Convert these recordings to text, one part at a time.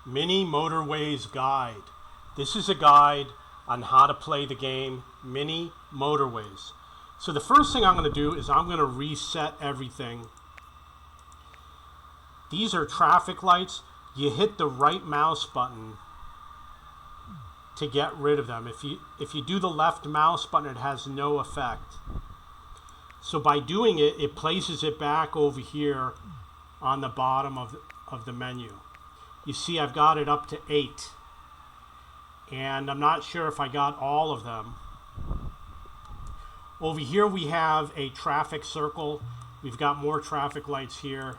Mini Motorways Guide. This is a guide on how to play the game Mini Motorways. So the first thing I'm going to do is I'm going to reset everything. These are traffic lights. You hit the right mouse button to get rid of them. If you do the left mouse button, it has no effect. So by doing it, it places it back over here on the bottom of the menu. You see I've got it up to 8. And I'm not sure if I got all of them. Over here we have a traffic circle. We've got more traffic lights here.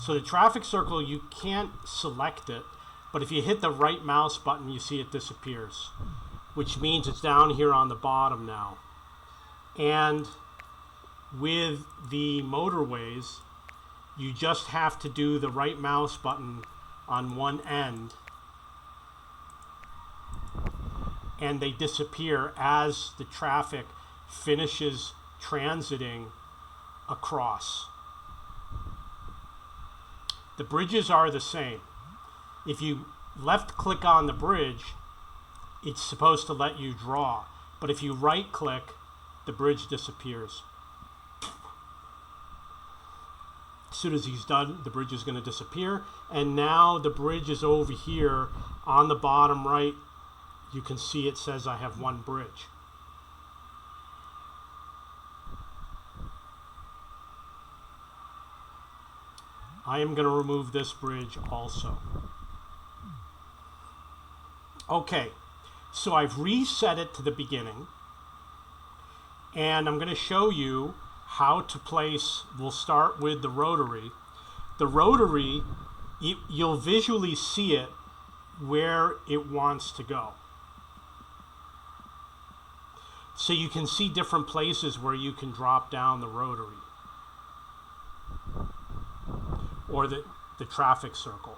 So the traffic circle, you can't select it, but if you hit the right mouse button, you see it disappears, which means it's down here on the bottom now. And with the motorways, you just have to do the right mouse button on one end, and they disappear as the traffic finishes transiting across. The bridges are the same. If you left click on the bridge, it's supposed to let you draw. But if you right click, the bridge disappears. As soon as he's done, the bridge is going to disappear. And now the bridge is over here on the bottom right. You can see it says I have one bridge. I am going to remove this bridge also. Okay, so I've reset it to the beginning, and I'm going to show you how to place. We'll start with the rotary. The rotary, you'll visually see it where it wants to go. So you can see different places where you can drop down the rotary or the traffic circle.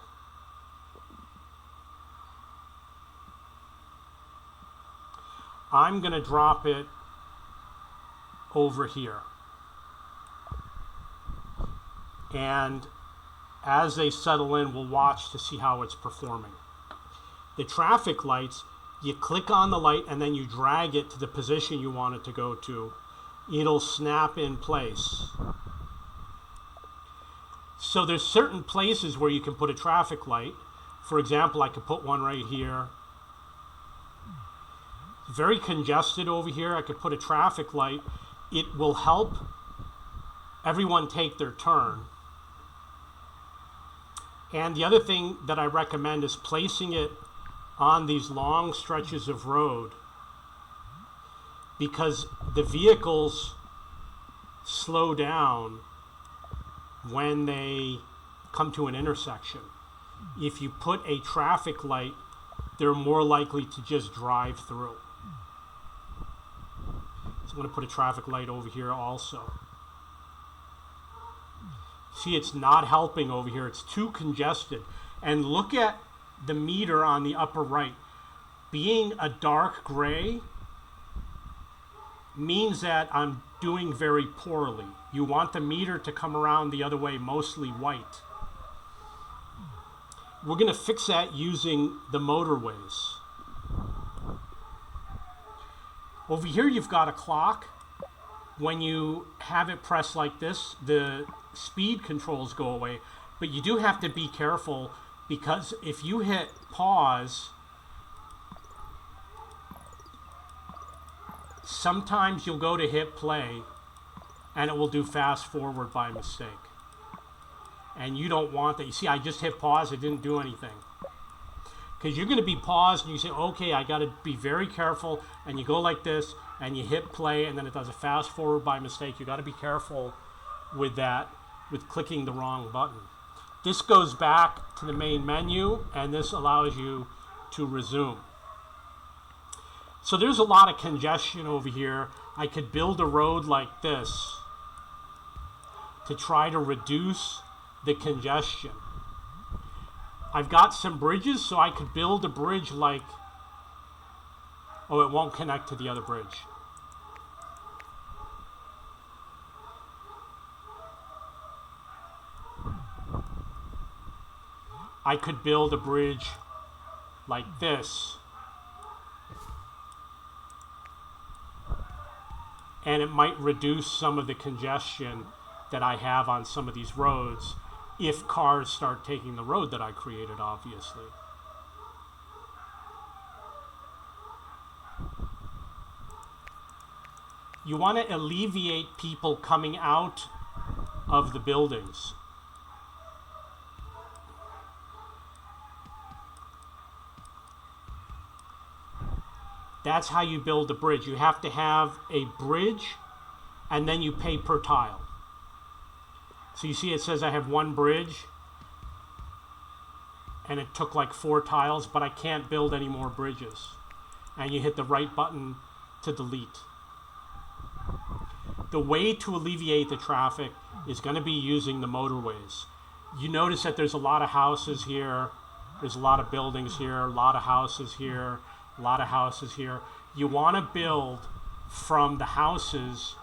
I'm going to drop it over here. And as they settle in, we'll watch to see how it's performing. The traffic lights, you click on the light and then you drag it to the position you want it to go to. It'll snap in place. So there's certain places where you can put a traffic light. For example, I could put one right here. Very congested over here. I could put a traffic light. It will help everyone take their turn. And the other thing that I recommend is placing it on these long stretches of road, because the vehicles slow down when they come to an intersection. If you put a traffic light, they're more likely to just drive through. So I'm going to put a traffic light over here also. See, it's not helping over here. It's too congested. And look at the meter on the upper right. Being a dark gray means that I'm doing very poorly. You want the meter to come around the other way, mostly white. We're going to fix that using the motorways. Over here you've got a clock. When you have it pressed like this, the speed controls go away, but you do have to be careful, because if you hit pause, sometimes you'll go to hit play and it will do fast forward by mistake. And you don't want that. You see, I just hit pause, it didn't do anything. Because you're going to be paused and you say, okay, I got to be very careful, and you go like this and you hit play and then it does a fast forward by mistake. You got to be careful with that, with clicking the wrong button. This goes back to the main menu, and this allows you to resume. So there's a lot of congestion over here. I could build a road like this to try to reduce the congestion. I've got some bridges, so I could build a bridge like, oh, it won't connect to the other bridge. I could build a bridge like this, and it might reduce some of the congestion that I have on some of these roads if cars start taking the road that I created, obviously. You want to alleviate people coming out of the buildings. That's how you build a bridge. You have to have a bridge, and then you pay per tile. So you see it says I have one bridge, and it took like 4 tiles, but I can't build any more bridges. And you hit the right button to delete. The way to alleviate the traffic is going to be using the motorways. You notice that there's a lot of houses here, there's a lot of buildings here, a lot of houses here, a lot of houses here. You want to build from the houses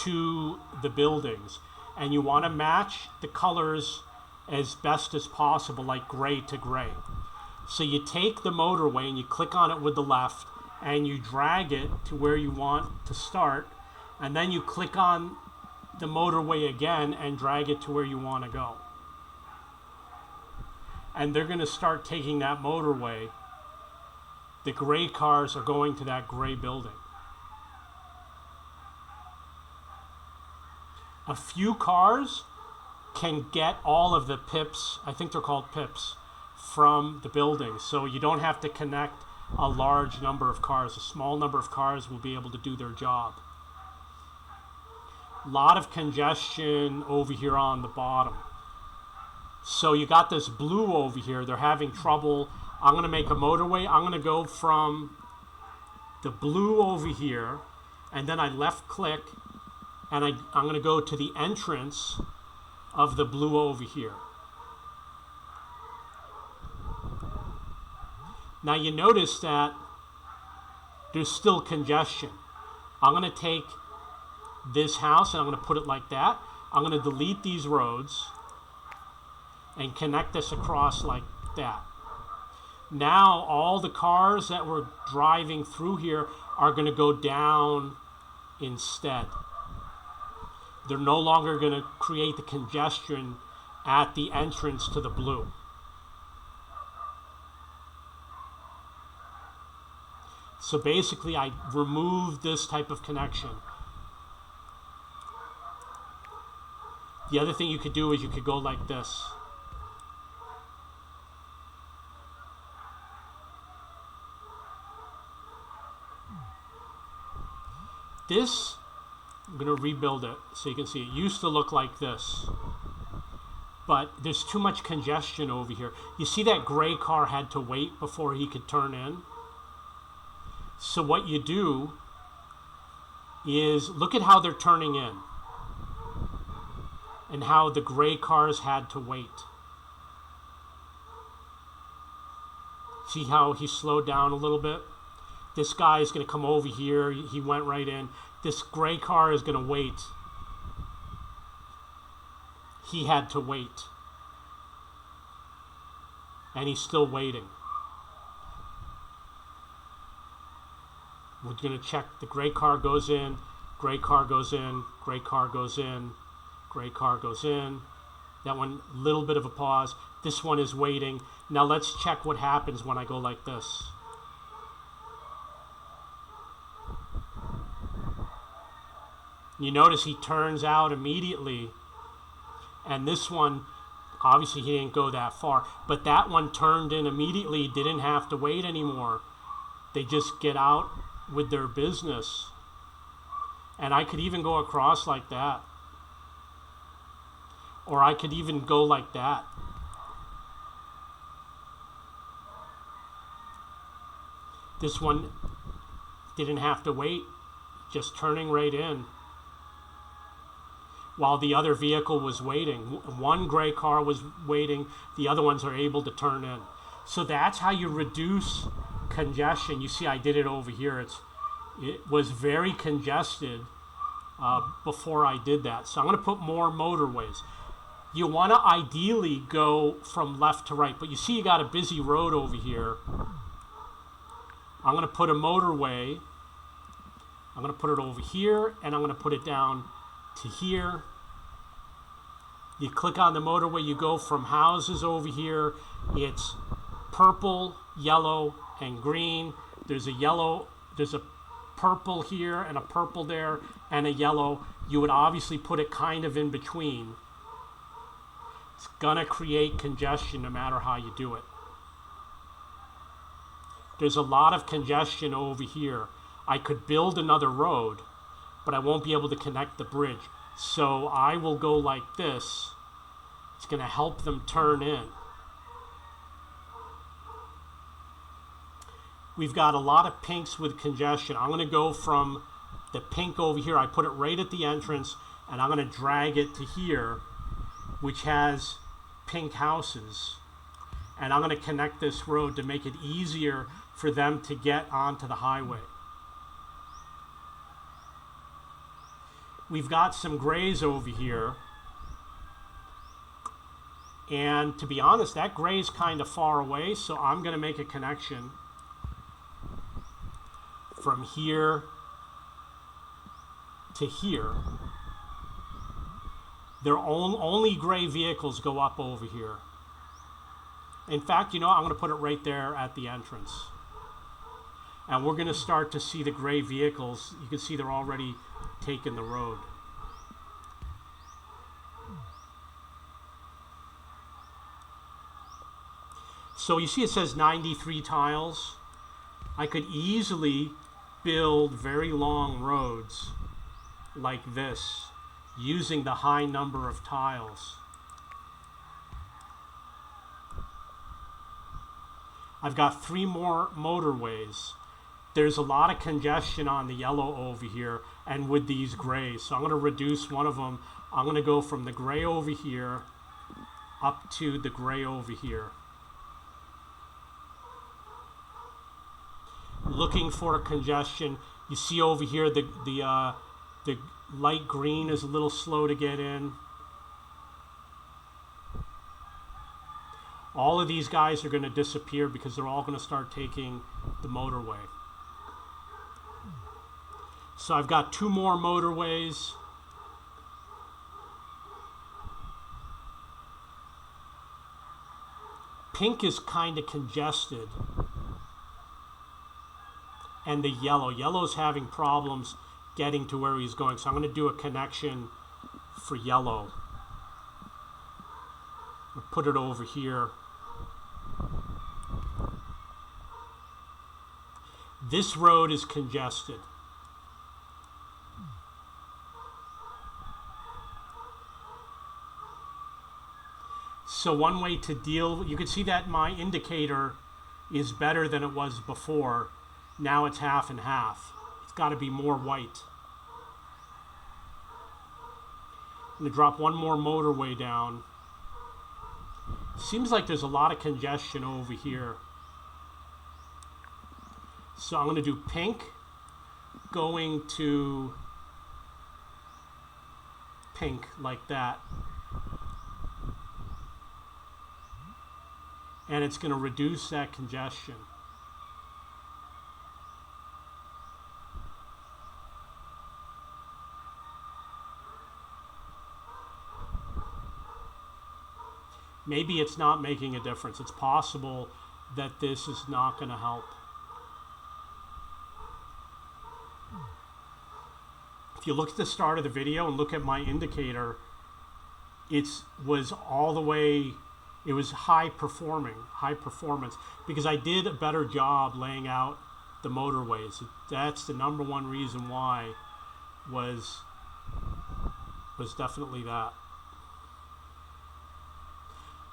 to the buildings, and you want to match the colors as best as possible, like gray to gray. So you take the motorway and you click on it with the left, and you drag it to where you want to start, and then you click on the motorway again and drag it to where you want to go. And they're going to start taking that motorway. The gray cars are going to that gray building. A few cars can get all of the pips, I think they're called pips, from the building. So you don't have to connect a large number of cars. A small number of cars will be able to do their job. A lot of congestion over here on the bottom. So you got this blue over here. They're having trouble. I'm going to make a motorway. I'm going to go from the blue over here, and then I left click, and I'm going to go to the entrance of the blue over here. Now you notice that there's still congestion. I'm going to take this house and I'm going to put it like that. I'm going to delete these roads and connect this across like that. Now all the cars that were driving through here are going to go down instead. They're no longer going to create the congestion at the entrance to the blue. So basically I removed this type of connection. The other thing you could do is you could go like this. This, I'm going to rebuild it so you can see. It used to look like this, but there's too much congestion over here. You see that gray car had to wait before he could turn in? So what you do is look at how they're turning in and how the gray cars had to wait. See how he slowed down a little bit? This guy is going to come over here. He went right in. This gray car is going to wait. He had to wait. And he's still waiting. We're going to check. The gray car goes in. Gray car goes in. Gray car goes in. Gray car goes in. That one, little bit of a pause. This one is waiting. Now let's check what happens when I go like this. You notice he turns out immediately, and this one, obviously he didn't go that far, but that one turned in immediately, didn't have to wait anymore. They just get out with their business. And I could even go across like that. Or I could even go like that. This one didn't have to wait, just turning right in. While the other vehicle was waiting. One gray car was waiting, the other ones are able to turn in. So that's how you reduce congestion. You see I did it over here. It was very congested before I did that. So I'm going to put more motorways. You want to ideally go from left to right, but you see you got a busy road over here. I'm going to put a motorway. I'm going to put it over here, and I'm going to put it down to here. You click on the motorway, you go from houses over here. It's purple, yellow, and green. There's a purple here and a purple there and a yellow. You would obviously put it kind of in between. It's gonna create congestion no matter how you do it. There's a lot of congestion over here. I could build another road, but I won't be able to connect the bridge. So I will go like this. It's gonna help them turn in. We've got a lot of pinks with congestion. I'm going to go from the pink over here. I put it right at the entrance, and I'm going to drag it to here, which has pink houses. And I'm going to connect this road to make it easier for them to get onto the highway. We've got some grays over here. And to be honest, that gray is kind of far away, so I'm going to make a connection from here to here. Their only gray vehicles go up over here. In fact, you know, I'm going to put it right there at the entrance. And we're going to start to see the gray vehicles. You can see they're already taking the road. So you see it says 93 tiles. I could easily build very long roads like this using the high number of tiles. I've got 3 more motorways. There's a lot of congestion on the yellow over here and with these grays. So I'm going to reduce one of them. I'm going to go from the gray over here up to the gray over here. Looking for congestion. You see over here the light green is a little slow to get in. All of these guys are going to disappear because they're all going to start taking the motorway. So I've got 2 more motorways. Pink is kind of congested. And the yellow's having problems getting to where he's going. So I'm going to do a connection for yellow. I'll put it over here. This road is congested. So one way to deal, you can see that my indicator is better than it was before. Now it's half and half. It's got to be more white. I'm going to drop one more motorway down. Seems like there's a lot of congestion over here. So I'm going to do pink going to pink like that. And it's going to reduce that congestion. Maybe it's not making a difference. It's possible that this is not going to help. If you look at the start of the video and look at my indicator, it was all the way, it was high performance, because I did a better job laying out the motorways. That's the number one reason why was definitely that.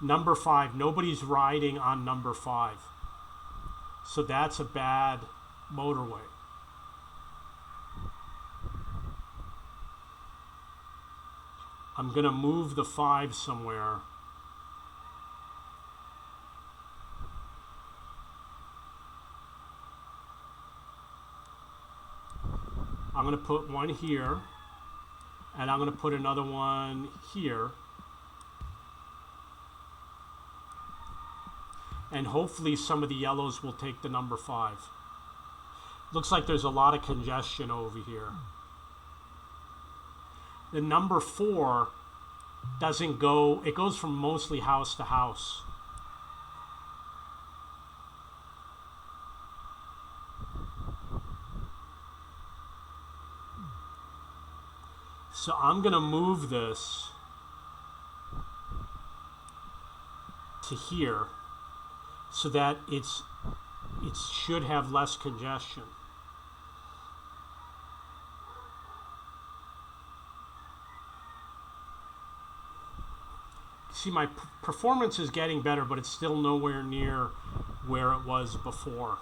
Number 5, nobody's riding on number 5. So that's a bad motorway. I'm going to move the 5 somewhere. I'm going to put one here, and I'm going to put another one here. and hopefully some of the yellows will take the number 5. Looks like there's a lot of congestion over here. The number 4 doesn't go, it goes from mostly house to house. So I'm going to move this to here so that it should have less congestion. See, my performance is getting better, but it's still nowhere near where it was before.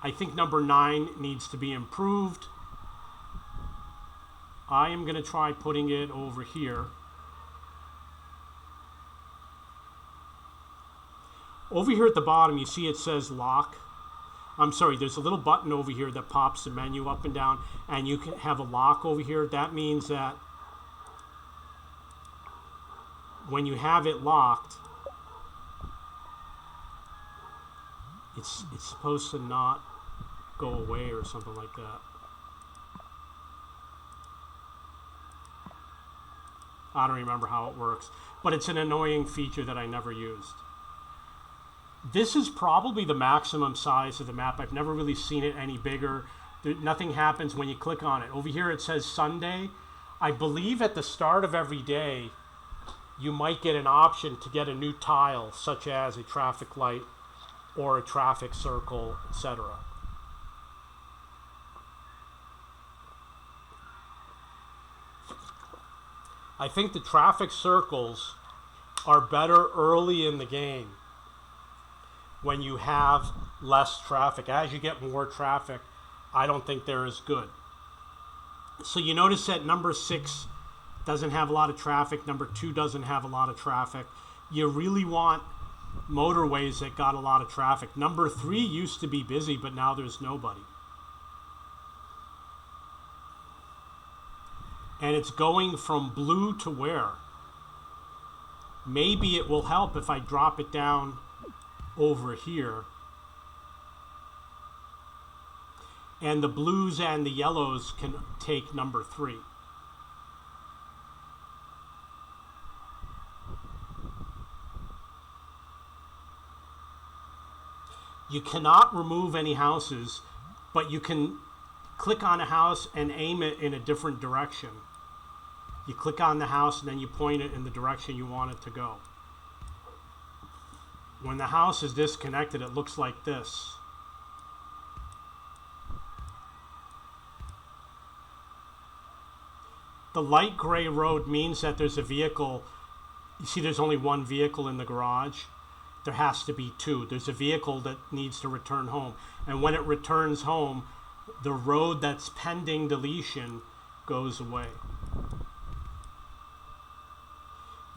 I think number 9 needs to be improved. I am going to try putting it over here. Over here at the bottom, you see it says lock. I'm sorry, there's a little button over here that pops the menu up and down, and you can have a lock over here. That means that when you have it locked, it's supposed to not go away or something like that. I don't remember how it works, but it's an annoying feature that I never used. This is probably the maximum size of the map. I've never really seen it any bigger. Nothing happens when you click on it. Over here it says Sunday. I believe at the start of every day, you might get an option to get a new tile, such as a traffic light or a traffic circle, etc. I think the traffic circles are better early in the game when you have less traffic. As you get more traffic, I don't think they're as good. So you notice that number 6 doesn't have a lot of traffic. Number 2 doesn't have a lot of traffic. You really want motorways that got a lot of traffic. Number 3 used to be busy, but now there's nobody. And it's going from blue to where? Maybe it will help if I drop it down over here. And the blues and the yellows can take number 3. You cannot remove any houses, but you can click on a house and aim it in a different direction. You click on the house and then you point it in the direction you want it to go. When the house is disconnected, it looks like this. The light gray road means that there's a vehicle. You see there's only one vehicle in the garage. There has to be 2. There's a vehicle that needs to return home. And when it returns home, the road that's pending deletion goes away.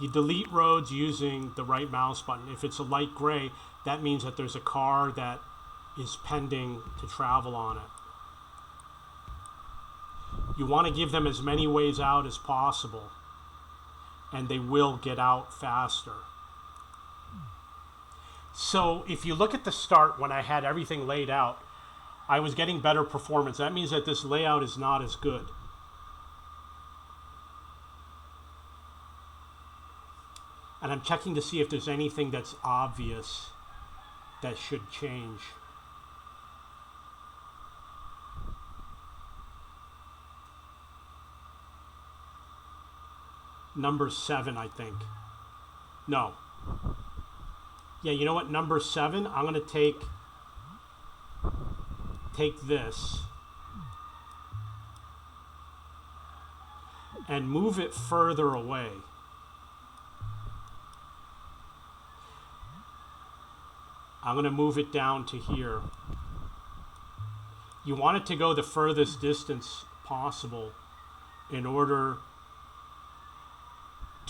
You delete roads using the right mouse button. If it's a light gray, that means that there's a car that is pending to travel on it. You want to give them as many ways out as possible, and they will get out faster. So if you look at the start, when I had everything laid out, I was getting better performance. That means that this layout is not as good. And I'm checking to see if there's anything that's obvious that should change. Number 7, I think. No. Yeah, you know what? Number 7, I'm going to take this and move it further away. I'm going to move it down to here. You want it to go the furthest distance possible in order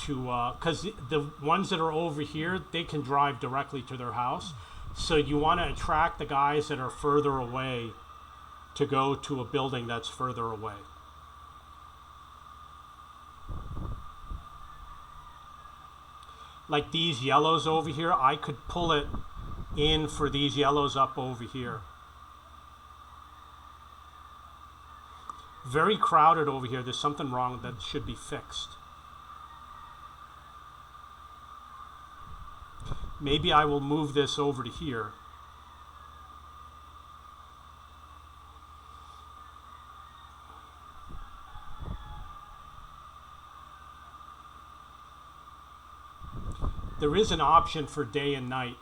to, because the ones that are over here, they can drive directly to their house. So you want to attract the guys that are further away to go to a building that's further away. like these yellows over here, I could pull it in for these yellows up over here. Very crowded over here. There's something wrong that should be fixed. Maybe I will move this over to here. There is an option for day and night.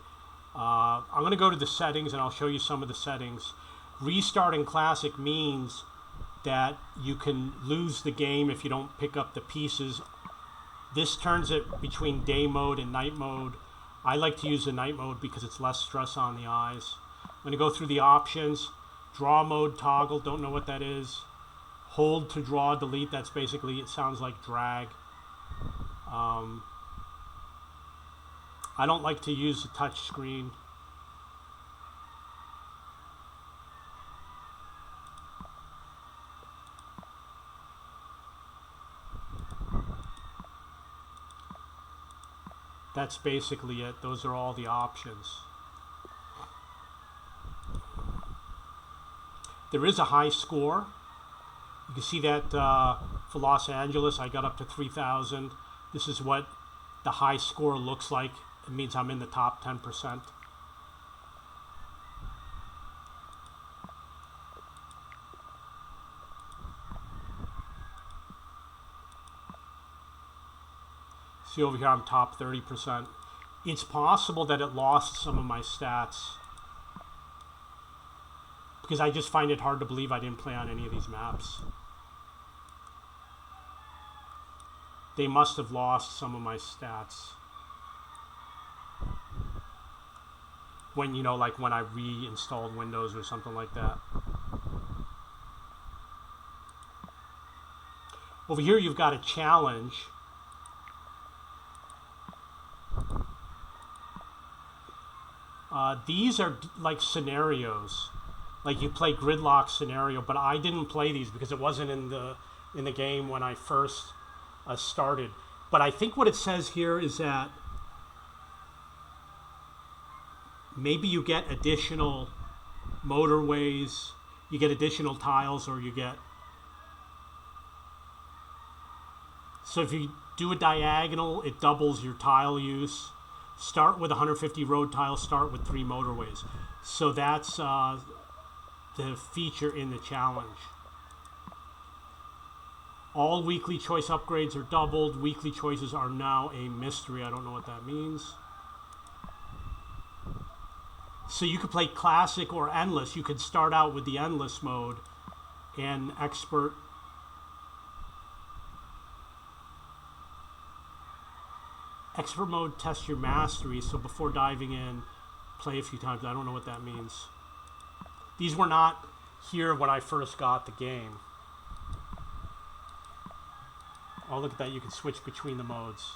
I'm going to go to the settings and I'll show you some of the settings. Restarting Classic means that you can lose the game if you don't pick up the pieces. This turns it between day mode and night mode. I like to use the night mode because it's less stress on the eyes. I'm going to go through the options. Draw mode toggle, don't know what that is. Hold to draw, delete, that's basically, it sounds like drag. I don't like to use the touch screen. That's basically it. Those are all the options. There is a high score. You can see that for Los Angeles, I got up to 3,000. This is what the high score looks like. It means I'm in the top 10%. See over here, I'm top 30%. It's possible that it lost some of my stats because I just find it hard to believe I didn't play on any of these maps. They must have lost some of my stats. When, you know, like when I reinstalled Windows or something like that. Over here, you've got a challenge. These are like scenarios, like you play gridlock scenario, but I didn't play these because it wasn't in the game when I first started. But I think what it says here is that maybe you get additional motorways, you get additional tiles, or you get... So if you do a diagonal, it doubles your tile use. Start with 150 road tiles, start with 3 motorways. So that's the feature in the challenge. All weekly choice upgrades are doubled. Weekly choices are now a mystery. I don't know what that means. So you could play classic or endless. You could start out with the endless mode and expert. Expert mode tests your mastery, so before diving in, play a few times. I don't know what that means. These were not here when I first got the game. Oh, look at that. You can switch between the modes.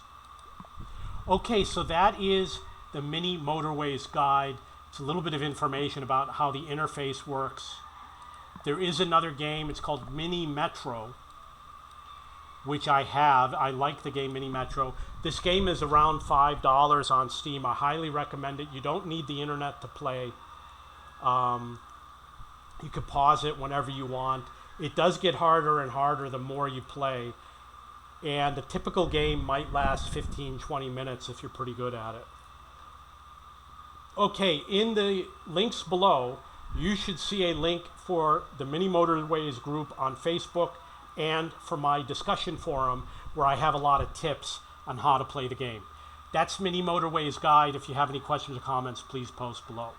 Okay, so that is the Mini Motorways guide. It's a little bit of information about how the interface works. There is another game. It's called Mini Metro, which I have. I like the game Mini Metro. This game is around $5 on Steam. I highly recommend it. You don't need the internet to play. You can pause it whenever you want. It does get harder and harder the more you play. And the typical game might last 15-20 minutes if you're pretty good at it. Okay, in the links below, you should see a link for the Mini Motorways group on Facebook and for my discussion forum where I have a lot of tips on how to play the game. That's Mini Motorways Guide. If you have any questions or comments, please post below.